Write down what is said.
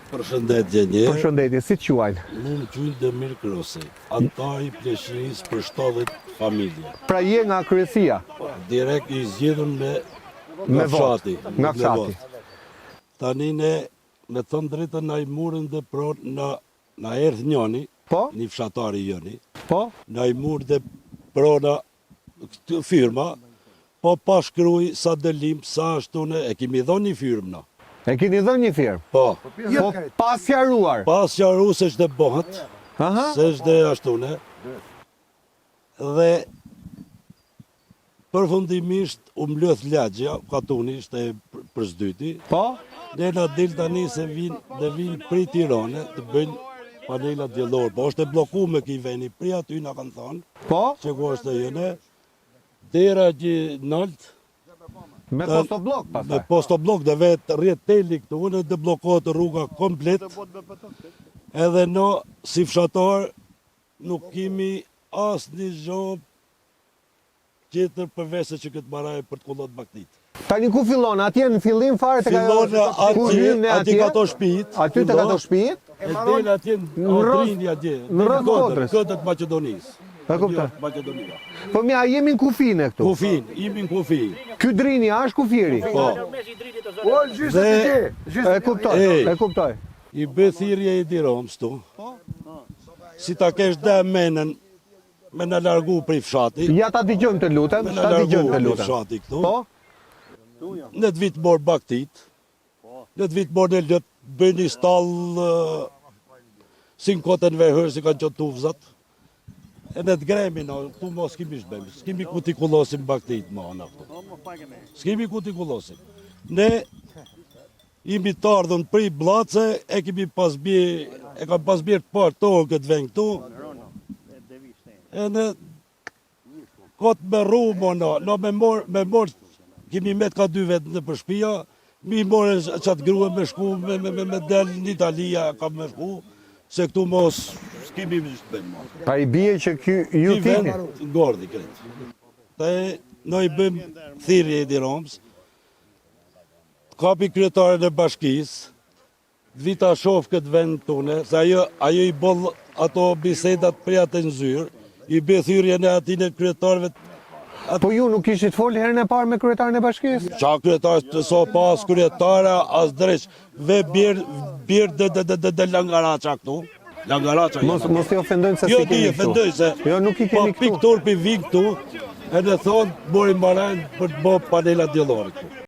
Përshëndetje një. Përshëndetje, si të quajnë? Në quajnë Demir Krosi, antari pleqërisë për 70 familje. Pra je nga kryesia? Direkt i zgjedhur Me fshati. Nga fshati. Tani ne, me thënë drejtën, na i murën dhe pronë, na erdhë njëni, Po? një fshatari jëni, Po? na i murë dhe prona këtë firma, po pa shkruj sa dëlim, sa ashtune, e kemi dhonë një firmë na. E keni dhënë një firmë? Po, Po pas sqaruar? pas qaru se shte bëhet, Aha. se shte ashtune, dhe përfundimisht u mblodh lagja, katuni ishte përsdyti, Po? ne na del tani se vinë prej Tirane të bëjnë panelat diellore, po është e bllokuar me këj veni, prej aty na kanë thonë, Po? që ku është e jene, dera që nalt, Me postoblok me pastaj? postoblok dhe vetë rrjet teli këtu, unë dhe blokohet rruga komplet, edhe në si fshatar nuk kemi as një zhobë tjetër përveç se që këtë maraj për të kullot baktit. Tani ku fillon? Atje në fillim fare të Fillon aty ka to shtëpit, Aty të ka to shtëpit? e del atje në Odrinja atje, në rreth Kodrës. Këtët Macedonisë. E kuptoj. Macedonia. Po mja, jemi në kufine këtu. Kufin, imi në kufi. Ky drini është kufiri? Po. E kuptoj, Ej. e kuptoj. I bë thirrje i Diromës tu. Si ta kesh dhe menën me në largu prej fshati. Ja ta dëgjojmë të lutem, Me në ta largu dëgjojmë të prej lutem. fshati këtu. Po? Në të vitë morë baktit. Në të vitë morë në lëtë bëjnë një stallë si në kotën vehër, si kanë qëtë tufzat. E në të gremi, këtu mos s'kemi shbemi. S'kemi ku t'i kullosim baktit, ma në këtu. S'kemi ku t'i kullosim. Ne imi të ardhën prej Blace, e kemi pasbje, e kam pasbje të parë tonë këtë vend këtu. E në kotë me rrumë, me morë, kemi met ka 2 vetë në përshpia, mi morë qatë grue me shku, me del në Italia, kam me shku, se këtu mos s'kemi më shtë bëjmë. Pa i bie që ju Ky tini. vend Gordi këtë. Te në i bëjmë thirrje i Diromës, kapi kryetaren e bashkisë, vita shof këtë vend tune, se ajo i boll ato bisedat prej atë në zyrë, i bë thirrjen e atij në kryetarëve. Po ju nuk ishit folë herën e parë me kryetarin e bashkisë? Qa kryetar të so pas kryetara as dreq, ve birë dhe langaraqa këtu. Langaraqa Mos i ofendojmë se Jo, si di kemi e fendoj se Jo, nuk i kemi po pikë këtu. turpi vin këtu, e në thonë, bori marajnë për të bo panelat diellore këtu.